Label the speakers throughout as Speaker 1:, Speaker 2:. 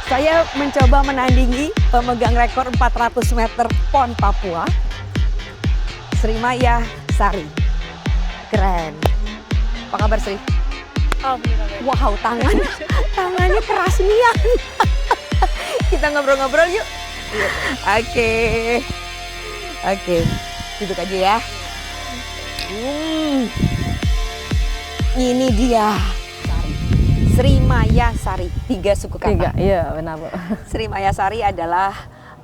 Speaker 1: Saya mencoba menandingi pemegang rekor 400 meter PON Papua, Srimaya Sari. Keren. Apa kabar Sri?
Speaker 2: Alhamdulillah.
Speaker 1: Wow, tangannya keras nih. Kita ngobrol-ngobrol yuk. Oke. Duduk aja ya. Ini dia. Srimaya Sari, 3 suku kata.
Speaker 2: 3, iya benar Bu.
Speaker 1: Srimaya Sari adalah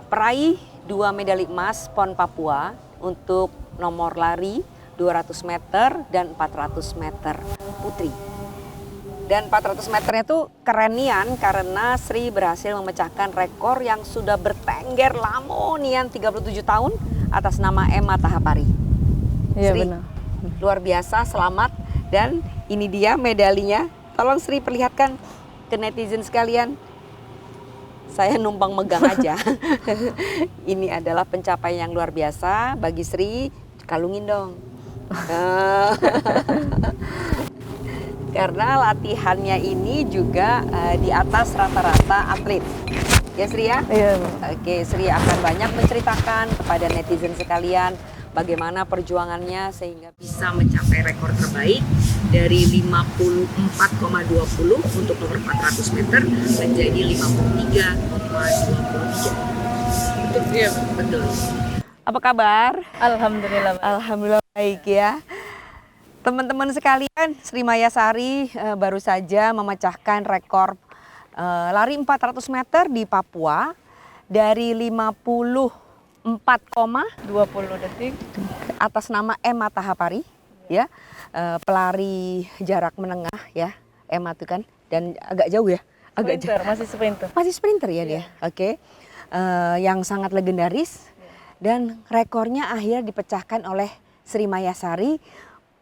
Speaker 1: peraih 2 medali emas PON Papua untuk nomor lari 200 meter dan 400 meter putri. Dan 400 meternya tuh keren nian karena Sri berhasil memecahkan rekor yang sudah bertengger lama nian 37 tahun atas nama Emma Tahapari.
Speaker 2: Iya
Speaker 1: Sri,
Speaker 2: benar.
Speaker 1: luar biasa, selamat. Dan ini dia medalinya. Tolong Sri perlihatkan ke netizen sekalian. Saya numpang megang aja. Ini adalah pencapaian yang luar biasa bagi Sri. Kalungin dong. Karena latihannya ini juga di atas rata-rata atlet. Ya Sri ya?
Speaker 2: Iya Bu.
Speaker 1: Oke, Sri akan banyak menceritakan kepada netizen sekalian bagaimana perjuangannya sehingga bisa mencapai rekor terbaik dari 54,20 untuk nomor 400 meter menjadi 53,23.
Speaker 2: Iya.
Speaker 1: Betul. Apa kabar?
Speaker 2: Alhamdulillah.
Speaker 1: Alhamdulillah baik ya. Teman-teman sekalian, Srimaya Sari baru saja memecahkan rekor lari 400 meter di Papua dari 54,
Speaker 2: 20 detik
Speaker 1: atas nama Emma Tahapari, ya, pelari jarak menengah ya, Emma itu kan, dan agak jauh ya,
Speaker 2: sprinter, masih sprinter
Speaker 1: ya dia, oke. Yang sangat legendaris dan rekornya akhirnya dipecahkan oleh Srimaya Sari,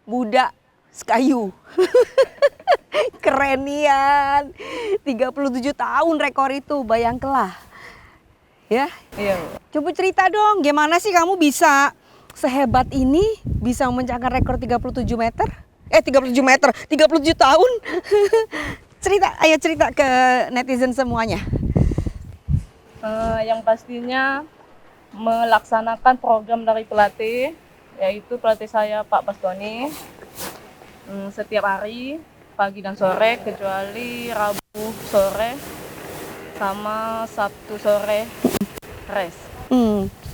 Speaker 1: budak Sekayu. Keren nian, 37 tahun rekor itu, bayangkanlah. Ya,
Speaker 2: iya Bu.
Speaker 1: coba cerita dong, gimana sih kamu bisa sehebat ini, bisa memecahkan rekor 37 meter? 37 meter, 37 tahun. Ayo cerita ke netizen semuanya.
Speaker 2: Yang pastinya melaksanakan program dari pelatih, yaitu pelatih saya Pak Bastoni, setiap hari pagi dan sore kecuali Rabu sore sama Sabtu sore rest.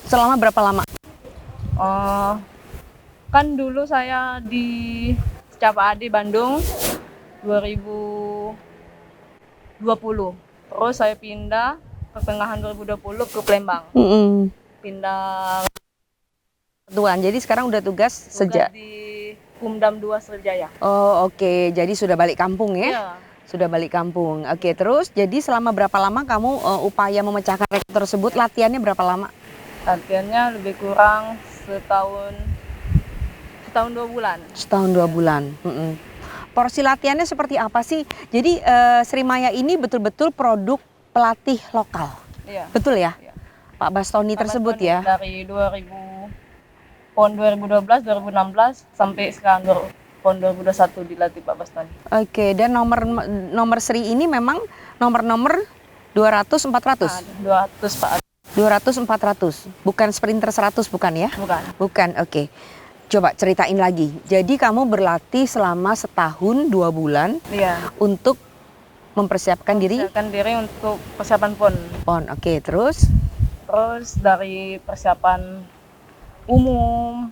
Speaker 1: Selama berapa lama?
Speaker 2: Kan dulu saya di Capa Ade Bandung 2020. Terus saya pindah pertengahan 2020 ke Palembang. Pindah
Speaker 1: Tuan, jadi sekarang udah tugas sejak
Speaker 2: di Kumdam 2 Sriwijaya.
Speaker 1: Oh, oke. Jadi sudah balik kampung ya?
Speaker 2: Iya.
Speaker 1: Sudah balik kampung. Oke, terus jadi selama berapa lama kamu upaya memecahkan rekor tersebut? Latihannya berapa lama?
Speaker 2: Latihannya lebih kurang setahun 2 bulan.
Speaker 1: Setahun 2 bulan. Porsi latihannya seperti apa sih? Jadi Srimaya ini betul-betul produk pelatih lokal.
Speaker 2: Iya.
Speaker 1: Betul ya?
Speaker 2: Iya.
Speaker 1: Pak Bastoni tersebut
Speaker 2: Bastoni
Speaker 1: ya?
Speaker 2: Dari PON 2012, 2016 sampai sekarang PON 2021 dilatih Pak Bastoni.
Speaker 1: Oke, dan nomor Sri ini memang nomor 200 400.
Speaker 2: 200 Pak.
Speaker 1: 200 400. Bukan sprinter 100 bukan ya? Bukan, oke. Coba ceritain lagi. Jadi kamu berlatih selama setahun 2 bulan untuk mempersiapkan diri
Speaker 2: untuk persiapan PON.
Speaker 1: PON, oke. Terus
Speaker 2: Dari persiapan umum,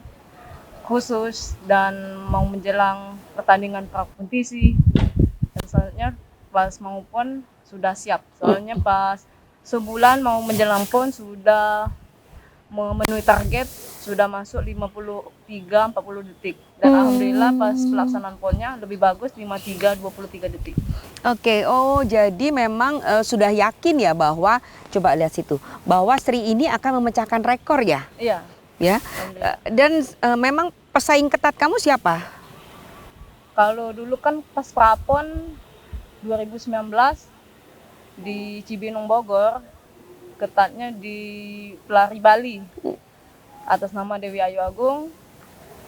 Speaker 2: khusus, dan mau menjelang pertandingan prakompetisi. Dan selanjutnya pas mau PON sudah siap. Soalnya pas sebulan mau menjelang PON sudah memenuhi target, sudah masuk 53-40 detik. Dan alhamdulillah pas pelaksanaan PON-nya lebih bagus 53-23 detik.
Speaker 1: Oke, oh jadi memang sudah yakin ya bahwa, coba lihat situ, bahwa Sri ini akan memecahkan rekor ya?
Speaker 2: Iya.
Speaker 1: Ya, dan memang pesaing ketat kamu siapa?
Speaker 2: Kalau dulu kan pas Prapon 2019 di Cibinong Bogor, ketatnya di pelari Bali atas nama Dewi Ayu Agung,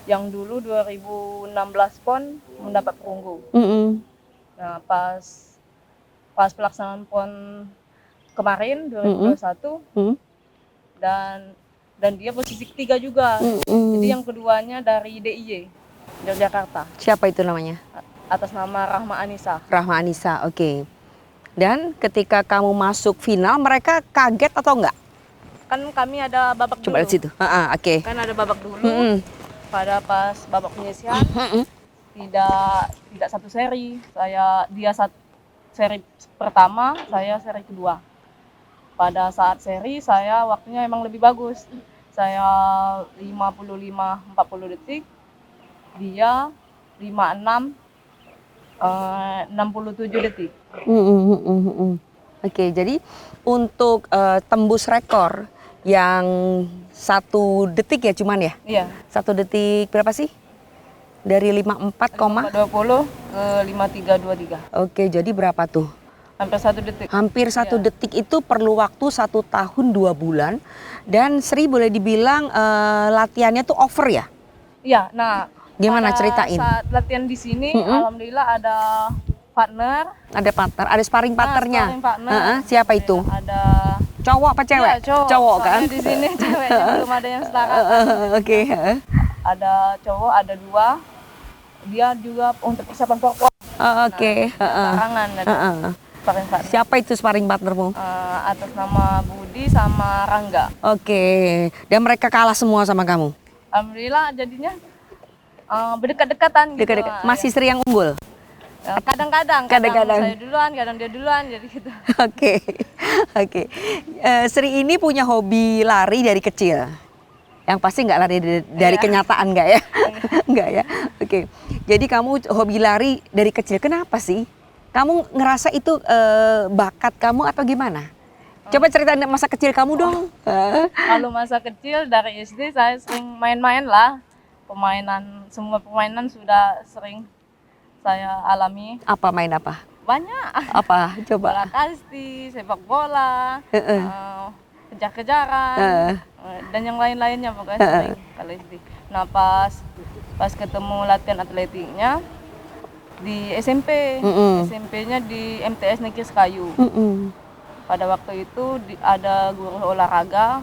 Speaker 2: yang dulu 2016 PON mendapat perunggu. Nah pas pelaksanaan PON kemarin 2021 dan dia posisi ketiga juga. Jadi yang keduanya dari DIY Yogyakarta.
Speaker 1: Siapa itu namanya?
Speaker 2: Atas nama Rahma Anissa.
Speaker 1: Rahma Anissa, oke. Dan ketika kamu masuk final, mereka kaget atau enggak?
Speaker 2: Kan kami ada babak
Speaker 1: Coba
Speaker 2: dulu.
Speaker 1: lihat situ. Oke.
Speaker 2: Kan ada babak dulu. Pada pas babak penyisihan tidak satu seri. Dia seri pertama, saya seri kedua. Pada saat seri saya waktunya emang lebih bagus. Saya 55-40 detik. Dia 56 67 detik.
Speaker 1: Oke, jadi untuk tembus rekor yang 1 detik ya cuman ya?
Speaker 2: Iya.
Speaker 1: 1 detik berapa sih? Dari 54,
Speaker 2: 20 ke 5323.
Speaker 1: Oke, jadi berapa tuh?
Speaker 2: Hampir 1 detik.
Speaker 1: Hampir 1 detik itu perlu waktu 1 tahun 2 bulan. Dan Sri boleh dibilang latihannya tuh over ya?
Speaker 2: Iya, nah
Speaker 1: gimana ceritain?
Speaker 2: Saat latihan di sini, alhamdulillah ada partner.
Speaker 1: Ada partner, ada sparring partnernya.
Speaker 2: Sparring partner.
Speaker 1: Siapa itu?
Speaker 2: Ada
Speaker 1: cowok apa cewek?
Speaker 2: Ya,
Speaker 1: cowok kan?
Speaker 2: Di sini ceweknya belum ada yang setara.
Speaker 1: Oke.
Speaker 2: Ada cowok, ada 2. Dia juga untuk persiapan pokok.
Speaker 1: Oke.
Speaker 2: Larangan ada sparring partner.
Speaker 1: Siapa itu sparring partnermu?
Speaker 2: Atas nama Budi sama Rangga.
Speaker 1: Oke. Dan mereka kalah semua sama kamu?
Speaker 2: Alhamdulillah jadinya berdekat-dekatan gitu.
Speaker 1: Dekat-dekat. Masih Sri yang unggul?
Speaker 2: Kadang-kadang saya duluan, kadang dia duluan, jadi gitu.
Speaker 1: Oke. Sri ini punya hobi lari dari kecil. Yang pasti nggak lari dari kenyataan nggak ya? Nggak ya. Oke. Jadi kamu hobi lari dari kecil. Kenapa sih? Kamu ngerasa itu bakat kamu atau gimana? Coba ceritain masa kecil kamu dong.
Speaker 2: Kalau masa kecil dari SD saya sering main-main lah. Semua permainan sudah sering saya alami.
Speaker 1: Apa main apa?
Speaker 2: Banyak.
Speaker 1: Apa? Coba.
Speaker 2: Bola kasti, sepak bola, kejar-kejaran, dan yang lain-lainnya pokoknya sering kalau SD. Nah pas ketemu latihan atletiknya di SMP, SMP-nya di MTS Negeri Sekayu. Pada waktu itu ada guru olahraga,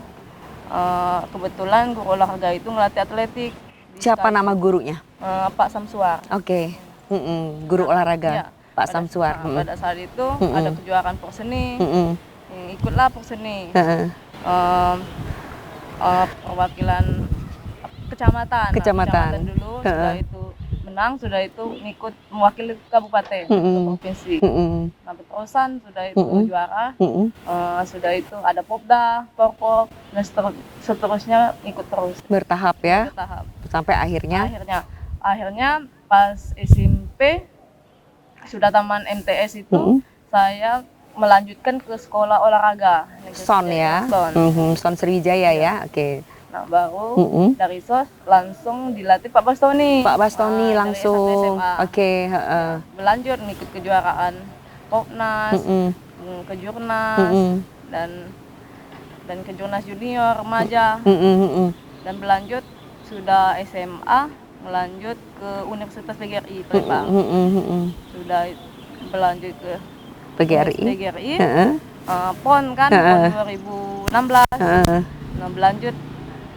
Speaker 2: kebetulan guru olahraga itu ngelatih atletik.
Speaker 1: Siapa nama gurunya?
Speaker 2: Pak Samsuar.
Speaker 1: Oke. Guru olahraga.
Speaker 2: Ya,
Speaker 1: Pak Samsuar.
Speaker 2: Pada saat itu ada kejuaraan porseni, ikutlah porseni. Perwakilan kecamatan dulu, sudah itu menang, sudah itu ngikut mewakili kabupaten ke provinsi. Nah, terusan sudah itu juara, sudah itu ada popda, porpop, dan seterusnya ikut terus.
Speaker 1: Bertahap ya?
Speaker 2: Bertahap.
Speaker 1: Sampai akhirnya pas SMP sudah taman MTS itu saya melanjutkan ke sekolah olahraga SON ya, SON Sriwijaya ya, oke.
Speaker 2: Nah baru dari SOS langsung dilatih Pak Bastoni.
Speaker 1: Pak Bastoni langsung, oke.
Speaker 2: Berlanjut ngikut kejuaraan Popnas, kejurnas dan kejurnas junior remaja, dan berlanjut sudah SMA melanjut ke Universitas PGRI Palembang. Sudah berlanjut ke PGRI, PON kan, PON 2016. Nah, berlanjut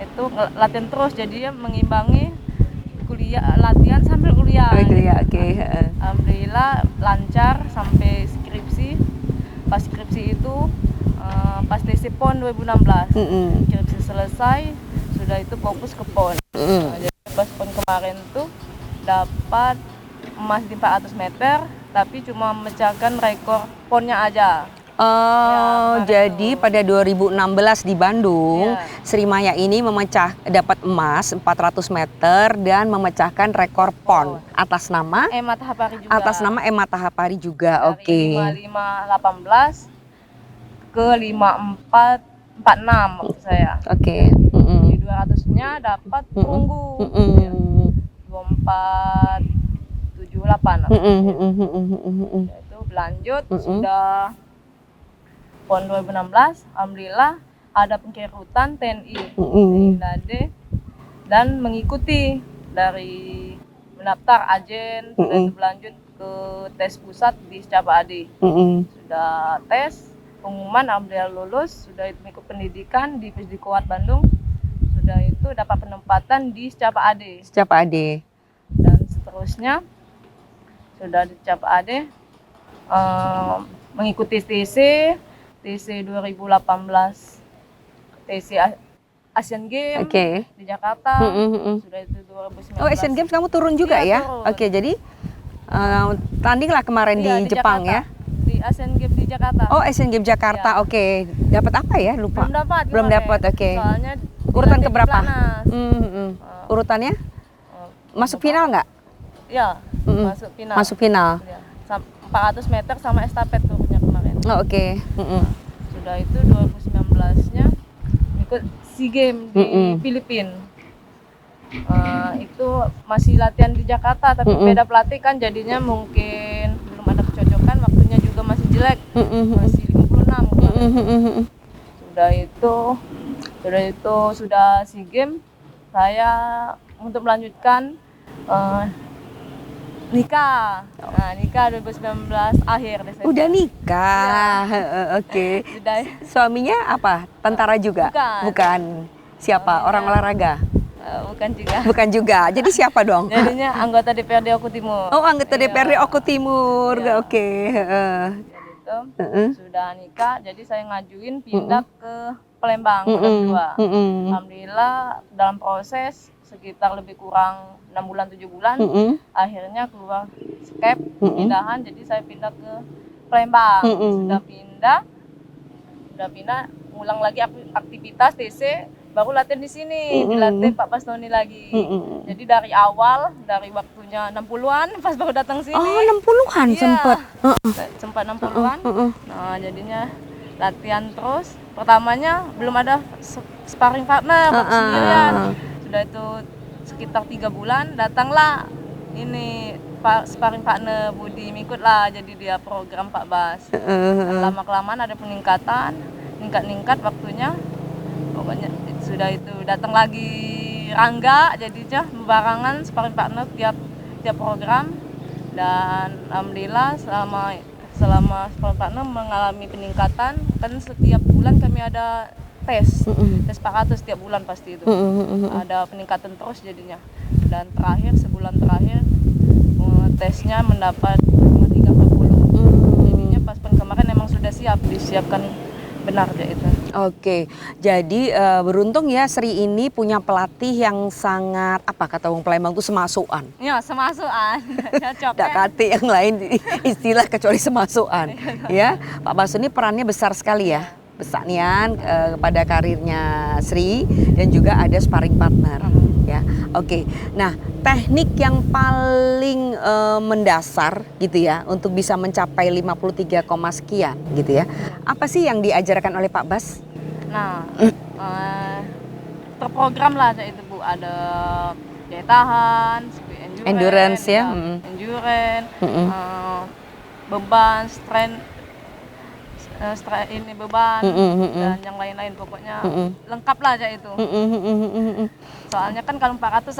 Speaker 2: itu latihan terus, jadi mengimbangi latihan sambil kuliah. Alhamdulillah lancar sampai skripsi. Pas skripsi itu pas TC PON 2016. Skripsi selesai, sudah itu fokus ke PON. Jadi pas PON kemarin tuh dapat emas di 400 meter, tapi cuma memecahkan rekor PON-nya aja.
Speaker 1: Jadi pada 2016 di Bandung, Sri Maya ini dapat emas 400 meter dan memecahkan rekor PON atas nama
Speaker 2: Emma Tahapari juga.
Speaker 1: Atas nama Emma Tahapari juga, oke.
Speaker 2: 5518 ke 5446 waktu saya.
Speaker 1: Oke.
Speaker 2: Di 200-nya dapat perunggu. 2478. Itu berlanjut sudah PON 2016, alhamdulillah ada pengikatan TNI dan mengikuti dari mendaftar agen, sudah itu berlanjut ke tes pusat di Secapa Adi. Sudah tes, pengumuman alhamdulillah lulus, sudah itu ikut pendidikan di Fisdikuat Bandung, sudah itu dapat penempatan di Secapa AD,
Speaker 1: Secapa AD.
Speaker 2: dan seterusnya sudah di Secapa AD mengikuti TC 2018, TC Asian Games
Speaker 1: Oke.
Speaker 2: di Jakarta. Sudah itu 2019.
Speaker 1: Oh, Asian Games kamu turun juga
Speaker 2: Iya,
Speaker 1: ya?
Speaker 2: turun.
Speaker 1: Oke, jadi tanding lah kemarin
Speaker 2: Iya,
Speaker 1: di Jepang
Speaker 2: Jakarta.
Speaker 1: ya?
Speaker 2: Di Asian Games di Jakarta.
Speaker 1: Oh, Asian Games Jakarta.
Speaker 2: Iya.
Speaker 1: Oke. Dapat apa ya? Lupa. Belum dapat. Oke.
Speaker 2: Soalnya
Speaker 1: Urutan
Speaker 2: dilatih di
Speaker 1: keberapa?
Speaker 2: Platnas.
Speaker 1: Urutannya? Masuk final nggak?
Speaker 2: Ya, masuk final.
Speaker 1: Masuk final.
Speaker 2: Ya. 400 meter sama estafet turunnya kemarin.
Speaker 1: Oh, oke.
Speaker 2: Sudah itu 2019-nya ikut SEA Games di Filipina. Itu masih latihan di Jakarta, tapi beda pelatih kan, jadinya mungkin belum ada kecocokan, waktunya juga masih jelek, masih 56. Sudah SEA Games, saya untuk melanjutkan nikah. Nah, nikah 2019 akhir Desember.
Speaker 1: Udah nikah. Oke.
Speaker 2: Sudah.
Speaker 1: Suaminya apa? Tentara juga?
Speaker 2: Bukan.
Speaker 1: Siapa? Orang olahraga?
Speaker 2: Bukan juga.
Speaker 1: Bukan juga. Jadi siapa dong?
Speaker 2: Jadinya anggota DPRD Oku Timur.
Speaker 1: Oh, anggota DPRD Oku Timur.
Speaker 2: Iya.
Speaker 1: Oke.
Speaker 2: Jadi itu sudah nikah, jadi saya ngajuin pindah ke Palembang kedua. Alhamdulillah dalam proses sekitar lebih kurang 6 bulan 7 bulan, akhirnya keluar skep pindahan, jadi saya pindah ke Palembang. Sudah pindah, ulang lagi aktivitas TC, baru latihan di sini, dilatih Pak Basnoni lagi. Jadi dari awal, dari waktunya 60-an, pas baru datang sini.
Speaker 1: Oh, 60-an
Speaker 2: iya, sempat 60-an. Nah, jadinya latihan terus. Pertamanya belum ada sparring partner, baru sendirian. Sudah itu sekitar 3 bulan, datanglah ini Pak sparring partner Budi Mikut lah, jadi dia program Pak Bas. Lama-kelamaan ada peningkatan, meningkat waktunya. Pokoknya sudah itu datang lagi Rangga, jadinya barangan sparring partner tiap program, dan alhamdulillah selama sparring partner mengalami peningkatan, kan setiap bulan kami ada tes 400 setiap bulan pasti itu. Ada peningkatan terus jadinya. Dan sebulan terakhir tesnya mendapat 340. Jadinya pas kemarin emang sudah disiapkan benar aja itu.
Speaker 1: Oke, jadi beruntung ya Sri ini punya pelatih yang sangat, apa kata wong Palembang tuh, semasukan.
Speaker 2: Ya, semasukan. Cocok.
Speaker 1: Tidak kati yang lain istilah kecuali semasukan. Ya, Pak Basu ini perannya besar sekali ya. Besar nian pada karirnya Sri, dan juga ada sparring partner. Ya, oke. Nah, teknik yang paling mendasar gitu ya untuk bisa mencapai 53, sekian gitu ya. Apa sih yang diajarkan oleh Pak Bas?
Speaker 2: Nah, terprogram lah itu Bu, ada daya tahan, endurance
Speaker 1: ya,
Speaker 2: endurance, beban, strength, ini beban, dan yang lain-lain, pokoknya lengkap lah aja itu. Soalnya kan kalau 400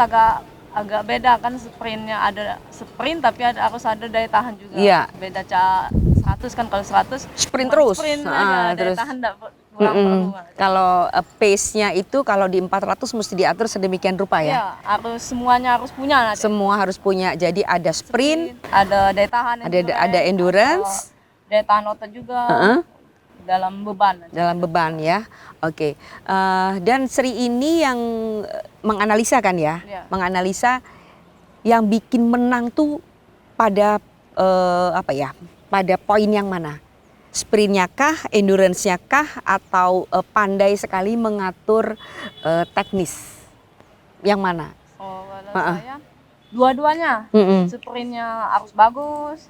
Speaker 2: agak beda kan, sprintnya ada sprint tapi harus ada daya tahan juga.
Speaker 1: Iya.
Speaker 2: Beda 100 kan, kalau 100
Speaker 1: sprint terus.
Speaker 2: Sprint aja, daya tahan enggak pulang.
Speaker 1: Kalau pace-nya itu kalau di 400 mesti diatur sedemikian rupa ya.
Speaker 2: Iya, semuanya harus punya.
Speaker 1: Semua harus punya. Jadi ada sprint,
Speaker 2: ada daya tahan,
Speaker 1: ada endurance,
Speaker 2: daya tahan otot juga. Dalam beban
Speaker 1: ya. Oke. Dan Sri ini yang menganalisa kan ya? Menganalisa yang bikin menang tuh pada pada poin yang mana? Sprintnya kah, endurance-nya kah, atau pandai sekali mengatur teknis? Yang mana?
Speaker 2: Kalau saya dua-duanya. Sprintnya harus bagus.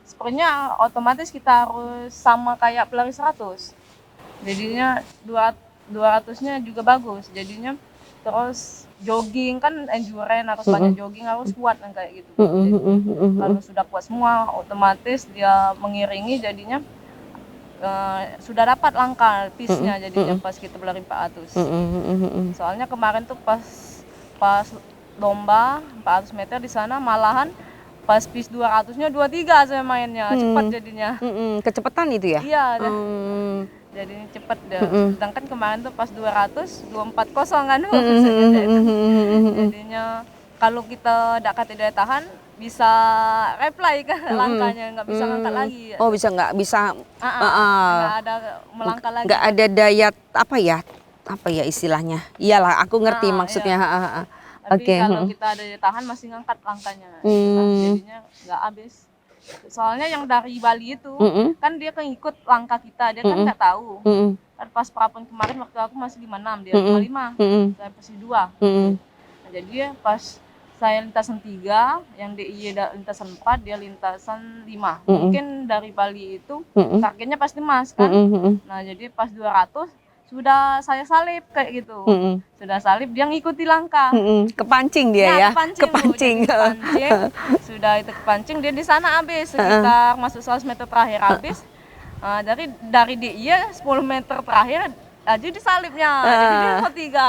Speaker 2: Sprintnya otomatis kita harus sama kayak pelari 100. Jadinya 200-nya juga bagus. Jadinya terus jogging kan, endurance harus banyak jogging, harus kuat kan kayak gitu. Kalau sudah kuat semua, otomatis dia mengiringi, jadinya sudah dapat langkah pace-nya jadinya pas kita berlari 400. Soalnya kemarin tuh pas lomba 400 meter di sana malahan Pas PIS 200-nya 23 saya mainnya, cepat jadinya.
Speaker 1: Kecepatan itu ya?
Speaker 2: Iya, jadinya cepet deh. Sedangkan kemarin tuh pas 200, 240 kan. Jadinya kalau kita tidak daya tahan, bisa reply kan langkahnya, nggak bisa ngangkat lagi.
Speaker 1: Oh, nggak bisa.
Speaker 2: Nggak ada melangkah lagi.
Speaker 1: Nggak ada daya apa ya istilahnya? Iyalah, aku ngerti maksudnya.
Speaker 2: Iya. Tapi kalau kita ada daya tahan masih ngangkat langkahnya. Jadinya nggak habis. Soalnya yang dari Bali itu kan dia kan ikut langkah kita, dia kan nggak tahu. Kan pas prapon kemarin waktu aku masih 56, dia 55, saya posisi 2. Nah, jadi ya pas saya lintasan 3, yang DIY lintasan 4, dia lintasan 5. Mungkin dari Bali itu targetnya pasti emas kan. Nah jadi pas 200 sudah saya salib kayak gitu. Sudah salib, dia ngikuti langkah.
Speaker 1: Kepancing dia ya?
Speaker 2: Kepancing. Sudah itu kepancing, dia di sana habis sekitar masuk 100 meter terakhir habis. Dari DIY 10 meter terakhir aja disalibnya, jadi dia nomor 3. Gitu.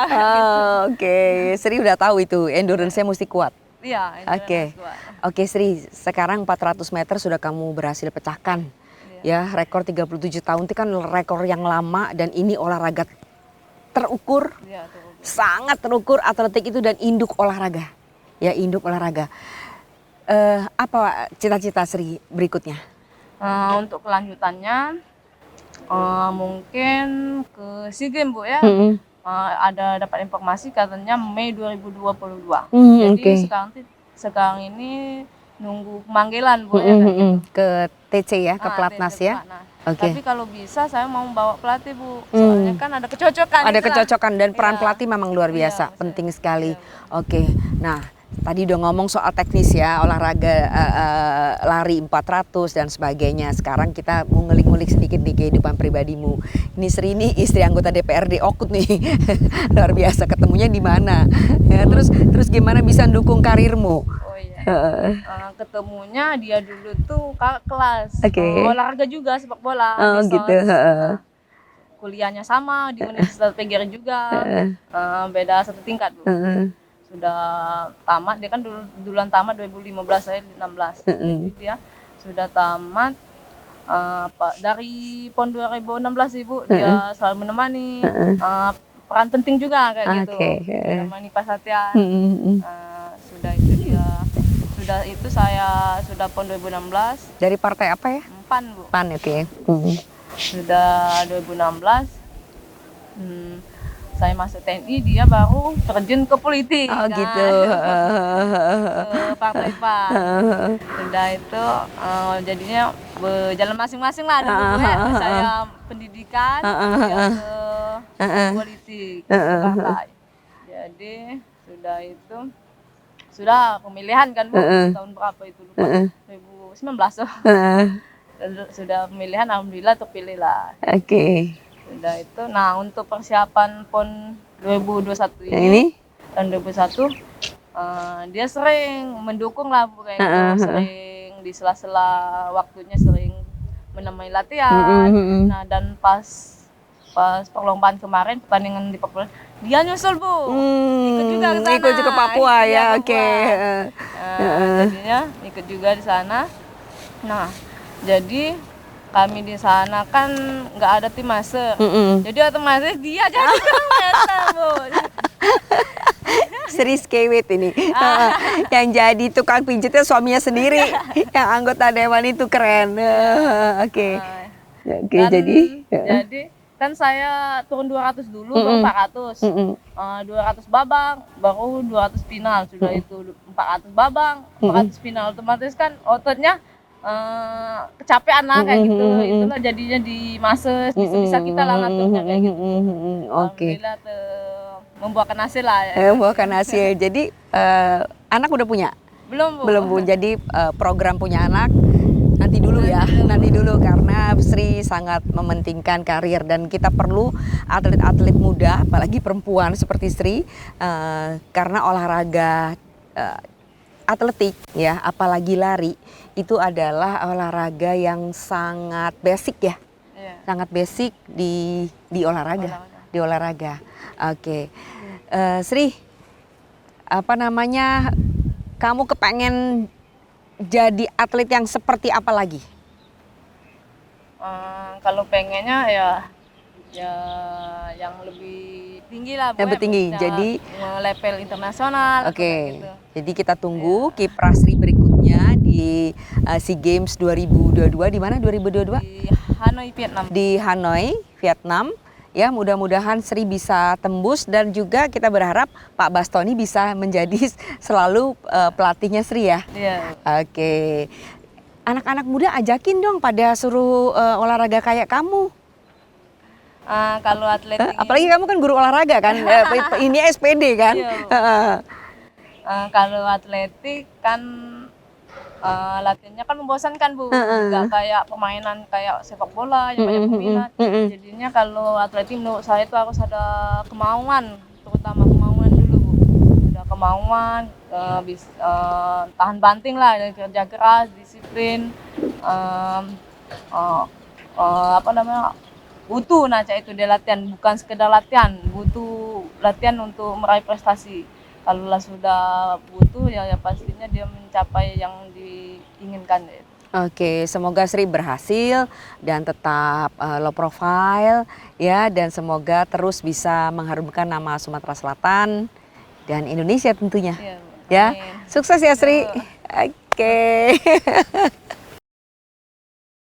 Speaker 1: Oke, Sri udah tahu itu endurance-nya mesti kuat.
Speaker 2: Iya.
Speaker 1: Oke Sri, sekarang 400 meter sudah kamu berhasil pecahkan. Ya, rekor 37 tahun itu kan rekor yang lama dan ini olahraga terukur.
Speaker 2: Iya,
Speaker 1: sangat terukur atletik itu dan induk olahraga. Ya, induk olahraga. Apa cita-cita Sri berikutnya?
Speaker 2: Untuk kelanjutannya mungkin ke SEA Games Bu ya. Ada dapat informasi katanya Mei 2022. Jadi sekarang ini nunggu pemanggilan Bu ya.
Speaker 1: Ke TC ya, ke Pelatnas ya.
Speaker 2: Tapi kalau bisa saya mau bawa pelatih Bu. Soalnya kan ada kecocokan.
Speaker 1: Ada kecocokan dan peran pelatih memang luar biasa, penting sekali. Oke. Nah, tadi udah ngomong soal teknis ya, olahraga lari 400 dan sebagainya. Sekarang kita mau ngulik-ngulik sedikit di kehidupan pribadimu. Ini Sri ini istri anggota DPRD Okut nih. Luar biasa, ketemunya di mana? Ya, terus gimana bisa dukung karirmu?
Speaker 2: Oh iya. Ketemunya dia dulu tuh kakak kelas. Olahraga juga, sepak bola.
Speaker 1: Oh gitu.
Speaker 2: Kuliahnya sama di Universitas PGRI juga. Beda 1 tingkat Bu. Sudah tamat, dia kan duluan tamat 2015, saya 16. Jadi dia sudah tamat dari PON 2016 Ibu, dia selalu menemani. Peran penting juga kayak gitu. Menemani pas latihan. Sudah itu saya sudah PON 2016.
Speaker 1: Dari partai apa ya?
Speaker 2: PAN Bu.
Speaker 1: PAN, oke.
Speaker 2: Sudah 2016. Saya masuk TNI, dia baru terjun ke politik.
Speaker 1: Oh gitu.
Speaker 2: Ke partai PAN. Sudah itu jadinya berjalan masing-masing lah. Saya pendidikan, dia ke politik, ke partai. Jadi sudah itu, sudah pemilihan kan Bu, tahun berapa itu lupa, 2019. Sudah pemilihan, alhamdulillah terpilih lah.
Speaker 1: Oke.
Speaker 2: Sudah itu. Nah, untuk persiapan PON 2021 ini, tahun 2021, dia sering mendukung lah Bu, kayak gitu. Sering di sela-sela waktunya sering menemani latihan. Nah, dan pas perlombaan kemarin, pertandingan di Papua, dia nyusul Bu. Ikut juga ke sana.
Speaker 1: Ikut juga Papua ya, oke.
Speaker 2: Jadinya ikut juga di sana. Nah, jadi kami di sana kan nggak ada tim master, jadi otomatis dia jadi master Bu.
Speaker 1: Sri Skewit ini, yang jadi tukang pijitnya suaminya sendiri, yang anggota dewan itu keren. Oke. Jadi kan saya turun 200 dulu, baru 400, 200 babang, baru 200 final, sudah itu 400 babang, 400 final, otomatis kan ototnya kecapean lah kayak gitu. Itulah jadinya di mases bisa kita lah ngaturnya kayak gitu. Alhamdulillah membuahkan hasil lah ya. Membuahkan hasil. Jadi anak udah punya?
Speaker 2: Belum Bu.
Speaker 1: Belum Bu. Jadi program punya anak nanti dulu ya. Nanti dulu karena Sri sangat mementingkan karir dan kita perlu atlet-atlet muda apalagi perempuan seperti Sri karena olahraga atletik ya, apalagi lari itu adalah olahraga yang sangat basic ya, sangat basic di olahraga. Oke. Sri, apa namanya, kamu kepengen jadi atlet yang seperti apa lagi?
Speaker 2: Kalau pengennya ya yang lebih tinggi lah,
Speaker 1: Lebih tinggi.
Speaker 2: maksudnya
Speaker 1: Jadi
Speaker 2: level internasional.
Speaker 1: oke.
Speaker 2: kayak gitu.
Speaker 1: Jadi kita tunggu kiprah Sri berikutnya di SEA Games 2022 di mana 2022?
Speaker 2: Di Hanoi, Vietnam.
Speaker 1: Di Hanoi, Vietnam. Ya, mudah-mudahan Sri bisa tembus dan juga kita berharap Pak Bastoni bisa menjadi selalu pelatihnya Sri ya.
Speaker 2: Iya.
Speaker 1: Oke. Anak-anak muda ajakin dong pada suruh olahraga kayak kamu.
Speaker 2: Kalau atlet
Speaker 1: Apalagi kamu kan guru olahraga kan, ini SPD kan.
Speaker 2: Iya. Kalau atletik kan latihannya kan membosankan Bu, nggak kayak permainan kayak sepak bola yang banyak peminat. Jadinya kalau atletik menurut saya itu harus ada kemauan, terutama kemauan dulu Bu. Ada kemauan, tahan banting lah, kerja keras, disiplin, butuh itu dia latihan, bukan sekedar latihan, butuh latihan untuk meraih prestasi. Kalau sudah butuh ya pastinya dia mencapai yang diinginkan.
Speaker 1: Oke, semoga Sri berhasil dan tetap low profile ya, dan semoga terus bisa mengharumkan nama Sumatera Selatan dan Indonesia tentunya.
Speaker 2: Iya,
Speaker 1: Ya,
Speaker 2: amin.
Speaker 1: sukses ya Sri. Oke.